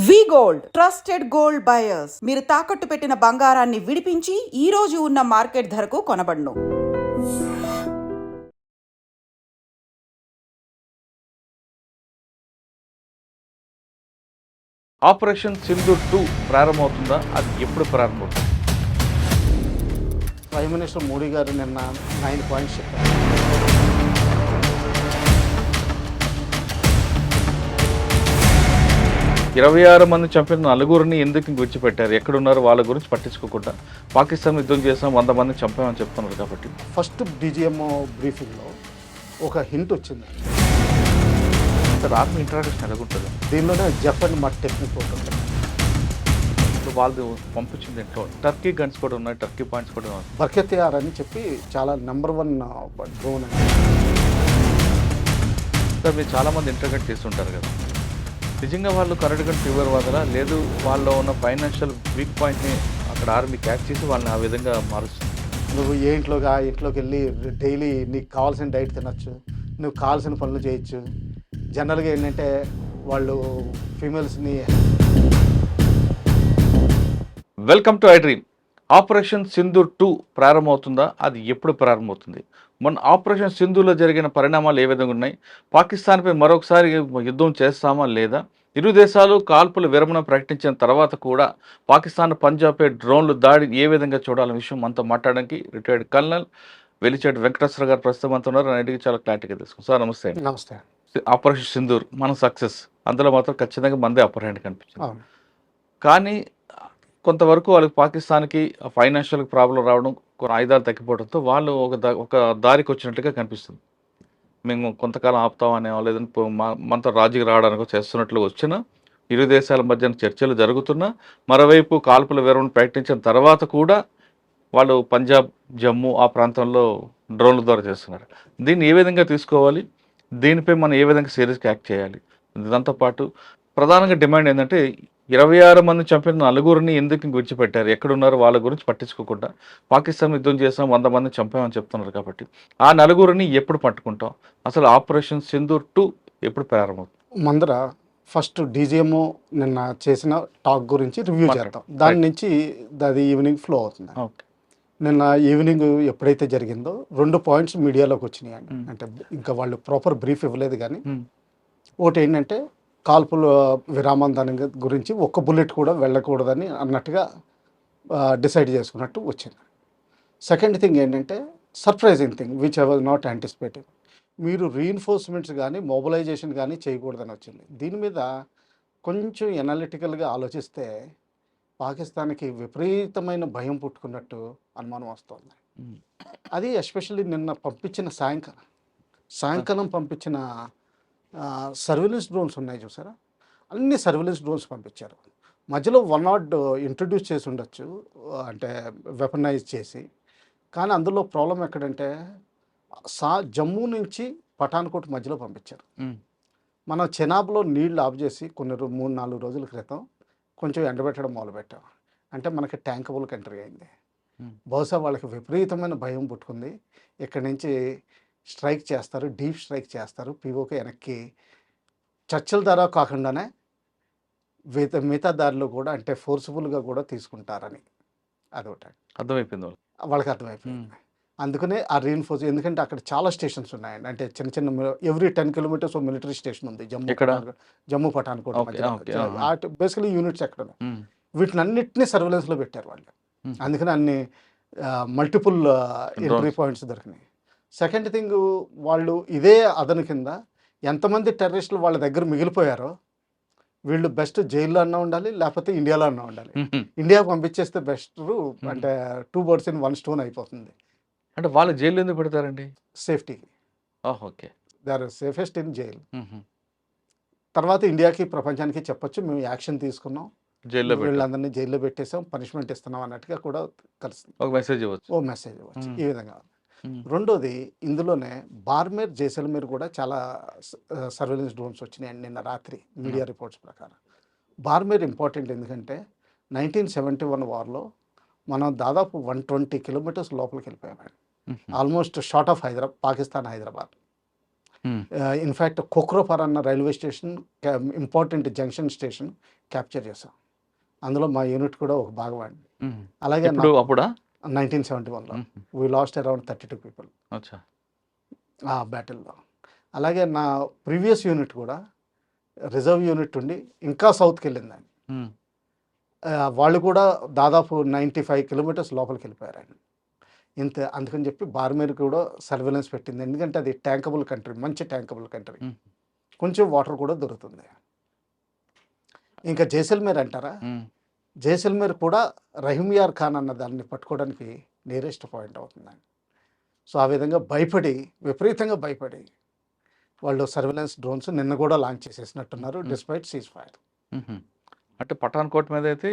వి gold trusted gold buyers మీరు తాకట్టు పెట్టిన బంగారాన్ని విడిపించి ఈ రోజు ఉన్న మార్కెట్ ధరకు కొనబడును. ఆపరేషన్ సింధూర్ 2 ప్రారంభమవుతుందా? అది ఎప్పుడు ప్రారంభమవుతుంది? ప్రైమ్ మినిస్టర్ మోడీ గారు నిన్న 9 పాయింట్స్ చెప్పారు. ఇరవై 26 మంది చంపిన నలుగురిని ఎందుకు విడిచిపెట్టారు? ఎక్కడున్నారు వాళ్ళ గురించి పట్టించుకోకుండా పాకిస్తాన్ యుద్ధం చేసాం 100 మంది చంపామని చెప్తున్నారు కాబట్టి ఫస్ట్ డీజీఎంఓ బ్రీఫింగ్లో ఒక హింట్ వచ్చింది. ఆర్మీ ఇంట్రాక్షన్ ఎలాగుంటుంది? దీనిలోనే జెఫ్ అండ్ మట్ టెక్నిక్ ఉంటుంది. వాళ్ళు పంపించింది ఏంటో టర్కీ గన్స్ కూడా ఉన్నాయి, టర్కీ పాయింట్స్ కూడా ఉన్నాయి. బర్కెతియార్ అని చెప్పి చాలా నెంబర్ 1 డ్రోన్ అని. సార్ మీరు చాలామంది ఇంటర్గేట్ చేస్తుంటారు కదా, నిజంగా వాళ్ళు కరెక్ట్గా ఫీవర్ వదలా లేదు వాళ్ళలో ఉన్న ఫైనాన్షియల్ వీక్ పాయింట్ని అక్కడ ఆర్మీ క్యాచ్ చేసి వాళ్ళని ఆ విధంగా మారుస్తుంది? నువ్వు ఏ ఇంట్లోకి వెళ్ళి డైలీ నీకు కావాల్సిన డైట్ తినచ్చు, నువ్వు కావాల్సిన పనులు చేయొచ్చు. జనరల్గా ఏంటంటే వాళ్ళు ఫీమేల్స్ని. Welcome to I dream. Operation Sindoor 2 ప్రారంభమవుతుందా? అది ఎప్పుడు ప్రారంభమవుతుంది? మొన్న ఆపరేషన్ సింధూర్లో జరిగిన పరిణామాలు ఏ విధంగా ఉన్నాయి? పాకిస్తాన్పై మరొకసారి యుద్ధం చేస్తామా లేదా? ఇరు దేశాలు కాల్పుల విరమణ ప్రకటించిన తర్వాత కూడా పాకిస్తాన్ పంజాబ్పై డ్రోన్లు దాడి ఏ విధంగా చూడాలనే విషయం మనతో మాట్లాడడానికి రిటైర్డ్ కల్నల్ వెలిచేటి వెంకటేశ్వర గారు ప్రస్తుతం అంతా ఉన్నారు. అన్నిటికీ చాలా క్లారిటీగా తెలుసుకుంటాం. సార్ నమస్తే. నమస్తే. ఆపరేషన్ సింధూర్ మన సక్సెస్, అందులో మాత్రం ఖచ్చితంగా మందే అప్పర్ హ్యాండ్ కనిపించింది. కానీ కొంతవరకు వాళ్ళకి పాకిస్తాన్కి ఫైనాన్షియల్ ప్రాబ్లం రావడం, కొన్ని ఆయుధాలు తగ్గిపోవడంతో వాళ్ళు ఒక దారికి వచ్చినట్టుగా కనిపిస్తుంది. మేము కొంతకాలం ఆపుతామనే లేదని మనతో రాజీకి రావడానికి చేస్తున్నట్లు వచ్చిన ఇరు దేశాల మధ్య చర్చలు జరుగుతున్నా, మరోవైపు కాల్పుల విరమణ ప్రకటించిన తర్వాత కూడా వాళ్ళు పంజాబ్, జమ్మూ ఆ ప్రాంతంలో డ్రోన్ల ద్వారా చేస్తున్నారు. దీన్ని ఏ విధంగా తీసుకోవాలి? దీనిపై మనం ఏ విధంగా సీరియస్గా యాక్ట్ చేయాలి? దాంతోపాటు ప్రధానంగా డిమాండ్ ఏంటంటే 26 మంది చంపిన నలుగురిని ఎందుకు విడిచిపెట్టారు? ఎక్కడున్నారు వాళ్ళ గురించి పట్టించుకోకుండా పాకిస్తాన్ యుద్ధం చేసాం 100 మంది చంపామని చెప్తున్నారు కాబట్టి ఆ నలుగురిని ఎప్పుడు పట్టుకుంటాం? అసలు ఆపరేషన్ సింధూర్ 2 ఎప్పుడు ప్రారంభమవుతుంది? మందర ఫస్ట్ డీజీఎంఓ నిన్న చేసిన టాక్ గురించి రివ్యూ చేద్దాం. దాని నుంచి అది ఈవినింగ్ ఫ్లో అవుతుంది. ఓకే. నిన్న ఈవినింగ్ ఎప్పుడైతే జరిగిందో 2 పాయింట్స్ మీడియాలోకి వచ్చినాయి అండి. అంటే ఇంకా వాళ్ళు ప్రాపర్ బ్రీఫ్ ఇవ్వలేదు. కానీ ఒకటి ఏంటంటే కాల్పుల విరామం దాని గురించి ఒక్క బుల్లెట్ కూడా వెళ్ళకూడదని అన్నట్టుగా డిసైడ్ చేసుకున్నట్టు వచ్చింది. సెకండ్ థింగ్ ఏంటంటే surprising thing which I was not anticipating, మీరు రీఎన్ఫోర్స్మెంట్స్ కానీ మొబిలైజేషన్ కానీ చేయకూడదని వచ్చింది. దీని మీద కొంచెం ఎనాలిటికల్గా ఆలోచిస్తే పాకిస్తాన్కి విపరీతమైన భయం పుట్టుకున్నట్టు అనుమానం వస్తుంది. అది ఎస్పెషల్లీ నిన్న పంపించిన సాయంకాలం పంపించిన సర్వేలెన్స్ డ్రోన్స్ ఉన్నాయి చూసారా, అన్ని సర్వేలెన్స్ డ్రోన్స్ పంపించారు. మధ్యలో 1 ఇంట్రడ్యూస్ చేసి ఉండొచ్చు, అంటే వెపనైజ్ చేసి. కానీ అందులో ప్రాబ్లం ఎక్కడంటే జమ్మూ నుంచి పఠాన్కోట్ మధ్యలో పంపించారు. మనం చెనాబ్లో నీళ్లు ఆఫ్ చేసి కొన్ని 3-4 రోజుల క్రితం కొంచెం ఎండబెట్టడం మొదలుపెట్టాం. అంటే మనకి ట్యాంకబుల్ కంట్రీ అయింది. బహుశా వాళ్ళకి విపరీతమైన భయం పుట్టుకుంది. ఇక్కడి నుంచి స్ట్రైక్ చేస్తారు, డీప్ స్ట్రైక్ చేస్తారు, పీఓకే వెనక్కి చర్చల ద్వారా కాకుండానే మిగతా దారిలో కూడా అంటే ఫోర్స్ఫుల్గా కూడా తీసుకుంటారని అదొకటి అర్థమైపోయింది వాళ్ళకి అర్థమైపోయింది. అందుకనే ఆ రీఎన్ఫోర్స్, ఎందుకంటే అక్కడ చాలా స్టేషన్స్ ఉన్నాయండి. అంటే చిన్న ఎవ్రీ 10 కిలోమీటర్స్ మిలిటరీ స్టేషన్ ఉంది జమ్మూ పఠాన్కోట్ మధ్య. బేసికలీ యూనిట్స్ ఎక్కడ ఉన్నాయి, వీటిని అన్నిటినీ సర్వేలెన్స్లో పెట్టారు వాళ్ళు. అందుకని అన్ని మల్టిపుల్ ఎంట్రీ పాయింట్స్ దొరికినాయి. సెకండ్ థింగ్, వాళ్ళు ఇదే అదను కింద ఎంతమంది టెర్రరిస్టులు వాళ్ళ దగ్గర మిగిలిపోయారో వీళ్ళు బెస్ట్ జైల్లో అన్నా ఉండాలి, లేకపోతే ఇండియాలో అన్నా ఉండాలి. ఇండియాకు పంపించేస్తే బెస్ట్, అంటే 2 birds in 1 stone అయిపోతుంది. అంటే వాళ్ళు జైలు ఎందుకు పెడతారండి? సేఫ్టీకి. Okay. They are safest in jail. తర్వాత ఇండియాకి ప్రపంచానికి చెప్పొచ్చు మేము యాక్షన్ తీసుకున్నాం, వీళ్ళందరినీ జైల్లో పెట్టేసాం, పనిష్మెంట్ ఇస్తున్నాం అన్నట్టుగా కూడా కలుస్తుంది. ఒక మెసేజ్ ఇవ్వచ్చు ఈ విధంగా. రెండోది, ఇందులోనే బార్మేర్, జైసల్మేర్ కూడా చాలా సర్వేలెన్స్ డ్రోన్స్ వచ్చినాయండి నిన్న రాత్రి మీడియా రిపోర్ట్స్ ప్రకారం. బార్మేర్ ఇంపార్టెంట్ ఎందుకంటే 1971 వార్లో మనం దాదాపు 120 కిలోమీటర్స్ లోపలికి వెళ్ళిపోయామండి. Almost short of Pakistan Hyderabad. In fact Khokhropar అన్న railway station important junction station capture చేసాం. అందులో మా యూనిట్ కూడా ఒక భాగం. అలాగే ఇప్పుడు అప్పుడా 1971లో వీ లాస్ట్ అరౌండ్ 32 పీపుల్ అచ్చా ఆ బ్యాటిల్లో. అలాగే నా ప్రీవియస్ యూనిట్ కూడా రిజర్వ్ యూనిట్ ఉండి ఇంకా సౌత్కి వెళ్ళిందండి. వాళ్ళు కూడా దాదాపు 95 కిలోమీటర్స్ లోపలికి వెళ్ళిపోయారండి. ఇంత అందుకని చెప్పి బార్మేర్ కూడా సర్వేలెన్స్ పెట్టింది. ఎందుకంటే అది ట్యాంకబుల్ కంట్రీ, మంచి ట్యాంకబుల్ కంట్రీ, కొంచెం వాటర్ కూడా దొరుకుతుంది. ఇంకా జైసల్మేర్ అంటారా, జైసల్మేర్ కూడా రహీమియార్ ఖాన్ అన్న దాన్ని పట్టుకోవడానికి నియరెస్ట్ పాయింట్ అవుతుందండి. సో ఆ విధంగా భయపడి, విపరీతంగా భయపడి వాళ్ళు సర్వేలెన్స్ డ్రోన్స్ నిన్న కూడా లాంచ్ చేసేసినట్టున్నారు డిస్పైట్ సీజ్ ఫైర్. అంటే పఠాన్కోట్ మీద అయితే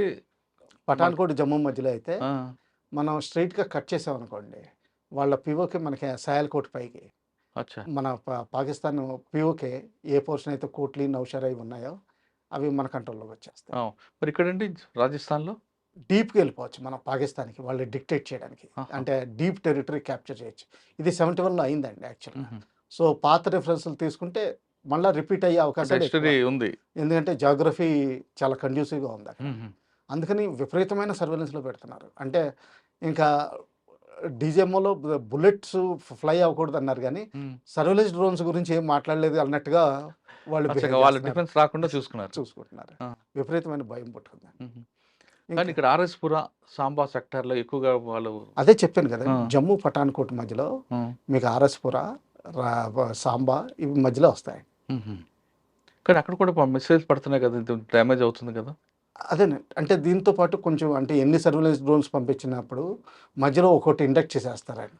పఠాన్కోట్ జమ్మూ మధ్యలో అయితే మనం స్ట్రైట్గా కట్ చేసామనుకోండి, వాళ్ళ పిఓకే మనకి సయాల్కోట్ పైకి అచ్చా మన పాకిస్తాన్ పిఓకే ఏ పోర్షన్ అయితే కోట్లీ నౌషరా ఇవి ఉన్నాయో అవి మన కంట్రోల్లోకి వచ్చేస్తాయి. మరి ఇక్కడండి రాజస్థాన్లో డీప్కి వెళ్ళిపోవచ్చు మనం పాకిస్తాన్కి, వాళ్ళు డిక్టేట్ చేయడానికి. అంటే డీప్ టెరిటరీ క్యాప్చర్ చేయొచ్చు. ఇది 71లో అయిందండి యాక్చువల్గా. సో పాత రిఫరెన్స్లు తీసుకుంటే మళ్ళీ రిపీట్ అయ్యే అవకాశాలు ఉంది, ఎందుకంటే జాగ్రఫీ చాలా కండ్యూసివ్గా ఉంది అక్కడ. అందుకని విపరీతమైన సర్వేలెన్స్లో పెడుతున్నారు. అంటే ఇంకా డీజీఎంఓలో బుల్లెట్స్ ఫ్లై అవ్వకూడదు అన్నారు, కానీ సర్వేలెన్స్ డ్రోన్స్ గురించి ఏం మాట్లాడలేదు అన్నట్టుగా వాళ్ళు డిఫెన్స్ రాకుండా చూసుకుంటున్నారు. విపరీతమైన భయం పుట్టుకుంది. కానీ ఇక్కడ ఆర్ఎస్పుర సాంబా సెక్టార్లో ఎక్కువగా వాళ్ళు అదే చెప్పాను కదా, జమ్మూ పఠాన్కోట్ మధ్యలో మీకు ఆర్ఎస్పుర, సాంబా ఇవి మధ్యలో వస్తాయి. కానీ అక్కడ కూడా మెసేజ్ పడుతున్నాయి కదా, డ్యామేజ్ అవుతుంది కదా. అదేనండి, అంటే దీంతో పాటు కొంచెం అంటే ఎన్ని సర్వేలెన్స్ డ్రోన్స్ పంపించినప్పుడు మధ్యలో ఒక్కొక్కటి ఇండక్ట్ చేసేస్తారండి.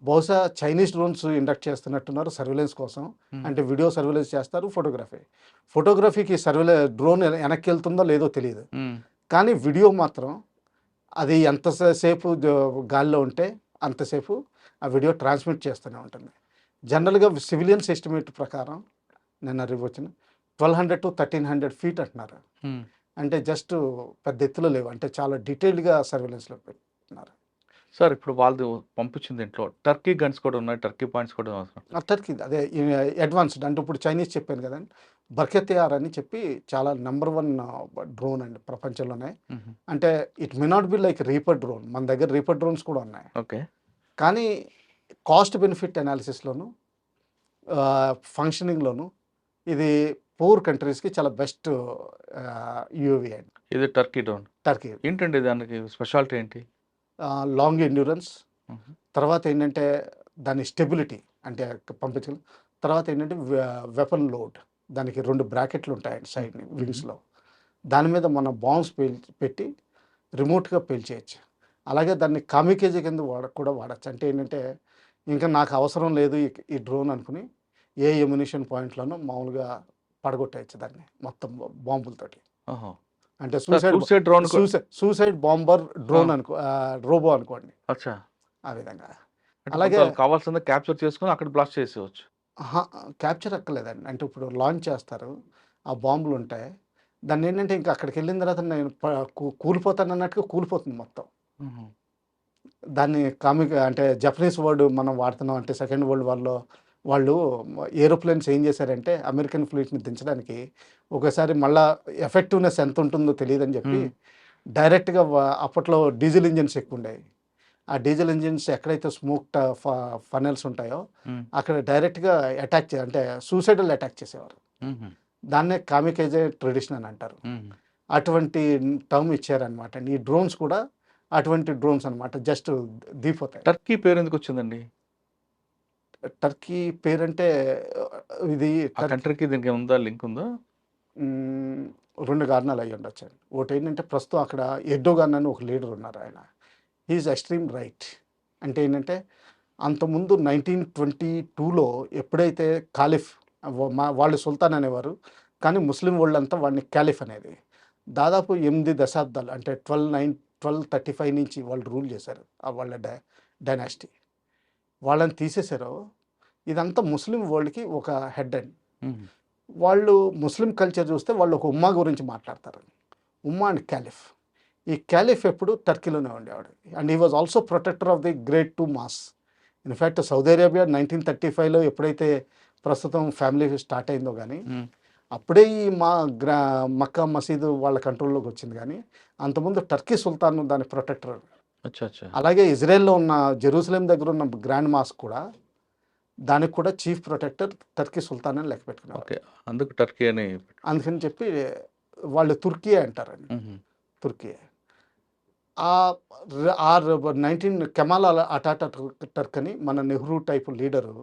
బహుశా చైనీస్ డ్రోన్స్ ఇండక్ట్ చేస్తున్నట్టున్నారు సర్వేలెన్స్ కోసం. అంటే వీడియో సర్వేలెన్స్ చేస్తారు, ఫోటోగ్రఫీకి డ్రోన్ వెనక్కి వెళ్తుందో లేదో తెలియదు, కానీ వీడియో మాత్రం అది ఎంతసేపు గాలిలో ఉంటే అంతసేపు ఆ వీడియో ట్రాన్స్మిట్ చేస్తూనే ఉంటుంది. జనరల్గా సివిలియన్స్ ఎస్టిమేట్ ప్రకారం నిన్న వచ్చిన 1200 to 1300 ఫీట్ అంటున్నారు. అంటే జస్ట్ పెద్ద ఎత్తులో లేవు, అంటే చాలా డీటెయిల్డ్గా సర్వేలెన్స్లో పెట్టున్నారు. సార్ ఇప్పుడు వాళ్ళు పంపించింది ఇంట్లో టర్కీ గన్స్ కూడా ఉన్నాయి, టర్కీ పాయింట్స్ కూడా అవసరం. టర్కీ అదే అడ్వాన్స్డ్, అంటే ఇప్పుడు చైనీస్ చెప్పాను కదండి, బర్కెతియార్ అని చెప్పి చాలా నెంబర్ 1 డ్రోన్ అండి ప్రపంచంలోనే. అంటే it may not be like reaper drone, మన దగ్గర రీపర్ డ్రోన్స్ కూడా ఉన్నాయి. ఓకే, కానీ కాస్ట్ బెనిఫిట్ అనాలిసిస్లోను ఫంక్షనింగ్లోను ఇది పూర్ కంట్రీస్కి చాలా బెస్ట్ యూఏవీ అండి. ఇది టర్కీ డ్రోన్. టర్కీ ఏంటండి దానికి స్పెషాలిటీ ఏంటి? లాంగ్ ఎండ్యూరెన్స్, తర్వాత ఏంటంటే దాని స్టెబిలిటీ అంటే పంపించగలం. తర్వాత ఏంటంటే వెపన్ లోడ్, దానికి 2 బ్రాకెట్లు ఉంటాయండి సైడ్ వింగ్స్లో, దాని మీద మన బాంబ్స్ పెట్టి రిమోట్గా పేల్చేయచ్చు. అలాగే దాన్ని కామికేజీ కింద కూడా వాడచ్చు. అంటే ఏంటంటే ఇంకా నాకు అవసరం లేదు ఈ డ్రోన్ అనుకుని ఏ ఎమ్యునిషన్ పాయింట్లోనూ మామూలుగా పడగొట్టేయచ్చు దాన్ని మొత్తం బాంబులతోటి. అంటే సూసైడ్ బాంబర్ డ్రోన్ రోబో అనుకోండి, ఆ విధంగా. అలాగే కావాల్సింది క్యాప్చర్ చేసుకుని అక్కడ బ్లాస్ట్ చేసేవచ్చు. క్యాప్చర్ అక్కర్లేదండి, అంటే ఇప్పుడు లాంచ్ చేస్తారు, ఆ బాంబులు ఉంటాయి, దాన్ని ఏంటంటే ఇంకా అక్కడికి వెళ్ళిన తర్వాత నేను కూలిపోతాను అన్నట్టుగా కూలిపోతుంది మొత్తం. దాన్ని అంటే జపనీస్ వర్డ్ మనం వాడుతున్నాం. అంటే సెకండ్ వరల్డ్ వార్లో వాళ్ళు ఏరోప్లేన్స్ ఏం చేశారంటే అమెరికన్ ఫ్లీట్ని దించడానికి ఒకసారి మళ్ళీ ఎఫెక్టివ్నెస్ ఎంత ఉంటుందో తెలియదని చెప్పి డైరెక్ట్గా అప్పట్లో డీజిల్ ఇంజిన్స్ ఎక్కువ ఉండేవి. ఆ డీజిల్ ఇంజిన్స్ ఎక్కడైతే స్మోక్ ఫనెల్స్ ఉంటాయో అక్కడ డైరెక్ట్గా అటాక్ అంటే సూసైడల్ అటాక్ చేసేవారు. దాన్నే కామికేజే ట్రెడిషన్ అని అంటారు. అటువంటి టర్మ్ ఇచ్చారనమాట. ఈ డ్రోన్స్ కూడా అటువంటి డ్రోన్స్ అనమాట, జస్ట్ దిగిపోతాయి. టర్కీ పేరు ఎందుకు వచ్చిందండి? టర్కీ పేరంటే ఇది కంట్రీకి దీనికి ఉందా, లింక్ ఉందా? 2 కారణాలు అయ్యి ఉండొచ్చు. ఒకటి ఏంటంటే ప్రస్తుతం అక్కడ ఎర్డోగాన్ అని ఒక లీడర్ ఉన్నారు, ఆయన హీఈస్ ఎక్స్ట్రీమ్ రైట్. అంటే ఏంటంటే అంతకుముందు 1922లో ఎప్పుడైతే ఖాలిఫ్, వాళ్ళు సుల్తాన్ అనేవారు కానీ ముస్లిం వరల్డ్ అంతా వాడిని క్యాలిఫ్ అనేది, దాదాపు 8 దశాబ్దాలు అంటే 1235 నుంచి వాళ్ళు రూల్ చేశారు. వాళ్ళ డైనాసిటీ వాళ్ళని తీసేశారు. ఇదంతా ముస్లిం వరల్డ్కి ఒక హెడ్ అండ్ వాళ్ళు ముస్లిం కల్చర్ చూస్తే వాళ్ళు ఒక ఉమ్మా గురించి మాట్లాడతారు, ఉమ్మా అండ్ క్యాలిఫ్. ఈ క్యాలిఫ్ ఎప్పుడు టర్కీలోనే ఉండేవాడు. And he was also protector of the great 2 mosques. In fact Saudi Arabia 1935లో ఎప్పుడైతే ప్రస్తుతం ఫ్యామిలీ స్టార్ట్ అయిందో కానీ ఉమ్, అప్పుడే ఈ మక్కా మసీదు వాళ్ళ కంట్రోల్లోకి వచ్చింది. కానీ అంతకుముందు టర్కీ సుల్తాన్ దాని ప్రొటెక్టర్. అచ్చా అచ్చా. అలాగే ఇజ్రాయెల్లో ఉన్న జెరూసలేం దగ్గర ఉన్న గ్రాండ్ మాస్క్ కూడా దానికి కూడా చీఫ్ ప్రొటెక్టర్ టర్కీ సుల్తాన్ అని లెక్క పెట్టుకున్నారు. ఓకే, అందుకు టర్కీ అని. అందుకని చెప్పి వాళ్ళు తుర్కీ అంటారండి. ఉహు, తుర్కీ ఆ 19 అటాటర్క్ అని మన నెహ్రూ టైప్ లీడరు,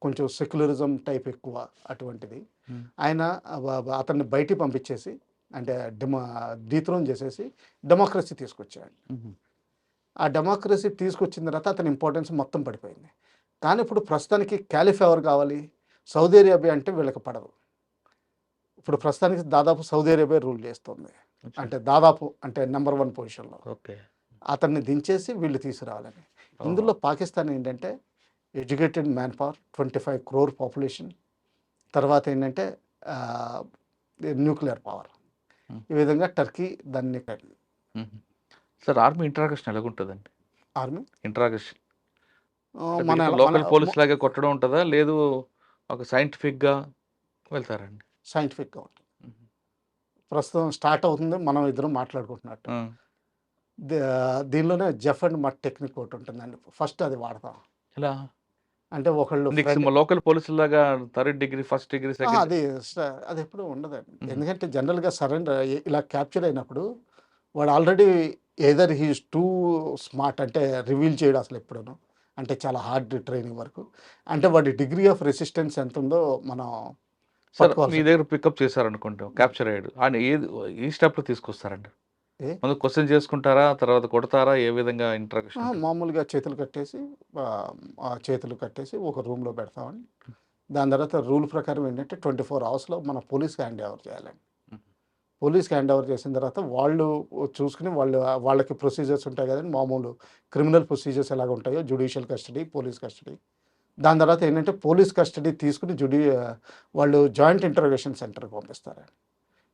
కొంచెం సెక్యులరిజం టైప్ ఎక్కువ అటువంటిది. ఉమ్, ఆయన అతన్ని బయటికి పంపించేసి, అంటే డీథ్రోన్ చేసేసి డెమోక్రసీ తీసుకొచ్చాడు. ఉహు, ఆ డెమోక్రసీ తీసుకొచ్చిన తర్వాత అతని ఇంపార్టెన్స్ మొత్తం పడిపోయింది. కానీ ఇప్పుడు ప్రస్తుతానికి క్యాలిఫ్ ఎవరు కావాలి? సౌదీ అరేబియా అంటే వీళ్ళకి పడదు. ఇప్పుడు ప్రస్తుతానికి దాదాపు సౌదీ అరేబియా రూల్ చేస్తుంది. అచ్చా. అంటే దాదాపు అంటే నెంబర్ 1 పొజిషన్లో ఓకే. అతన్ని దించేసి వీళ్ళు తీసుకురావాలని. ఇందులో పాకిస్తాన్ ఏంటంటే educated man power, 25 crore population, తర్వాత ఏంటంటే న్యూక్లియర్ పవర్. ఈ విధంగా టర్కీ దాన్ని ఉహు. సార్, ఆర్మీ ఇంట్రాగేషన్ ఎలాగుంటుందండి? ఆర్మీ ఇంట్రాగేషన్ మన లోకల్ పోలీస్ లాగే కొట్టడం ఉంటుందా, లేదు ఒక సైంటిఫిక్గా వెళ్తారండి? సైంటిఫిక్గా ఉంటుంది. ఉహు. ప్రస్తుతం స్టార్ట్ అవుతుంది, మనం ఇద్దరం మాట్లాడుకుంటున్నట్టు. ఆ, దీనిలోనే జెఫ్ అండ్ మట్ టెక్నిక్ ఒకటి ఉంటుందండి. ఫస్ట్ అది వాడతాం. ఎలా? అంటే ఒకళ్ళు friend- లోకల్ పోలీసుల లాగా 3rd డిగ్రీ, 1st డిగ్రీ, ఆ, 2nd? అది ఎప్పుడు ఉండదండి. మ్మ్. ఎందుకంటే జనరల్గా సరెండర్ ఇలా క్యాప్చర్ అయినప్పుడు వాడు already either he's two smart, అంటే రివీల్ చేయడం అసలు ఎప్పుడూను, అంటే చాలా హార్డ్ ట్రైనింగ్ వరకు, అంటే వాడి డిగ్రీ ఆఫ్ రెసిస్టెన్స్ ఎంత ఉందో మనం సార్, మీ పట్టుకోవాల్సి. దగ్గర పికప్ చేశారనుకుంటాం, క్యాప్చర్ అయ్యాడు ఆయన, ఏది ఈ స్టెప్లో తీసుకొస్తారండి? ఏ? ముందు క్వశ్చన్ చేసుకుంటారా, తర్వాత కొడతారా, ఏ విధంగా ఇంట్రాక్షన్? మామూలుగా చేతులు కట్టేసి ఆ చేతులు కట్టేసి ఒక రూమ్లో పెడతామని. దాని తర్వాత రూల్ ప్రకారం ఏంటంటే 24 hours మన పోలీస్కి హ్యాండ్ ఓవర్ చేయాలండి. పోలీస్కి హ్యాండ్ ఓవర్ చేసిన తర్వాత వాళ్ళు చూసుకుని వాళ్ళకి ప్రొసీజర్స్ ఉంటాయి కదండి, మామూలు క్రిమినల్ ప్రొసీజర్స్ ఎలాగ ఉంటాయో, జ్యుడిషియల్ కస్టడీ, పోలీస్ కస్టడీ. దాని తర్వాత ఏంటంటే పోలీస్ కస్టడీ తీసుకుని వాళ్ళు జాయింట్ ఇంటర్రోగేషన్ సెంటర్కి పంపిస్తారండి.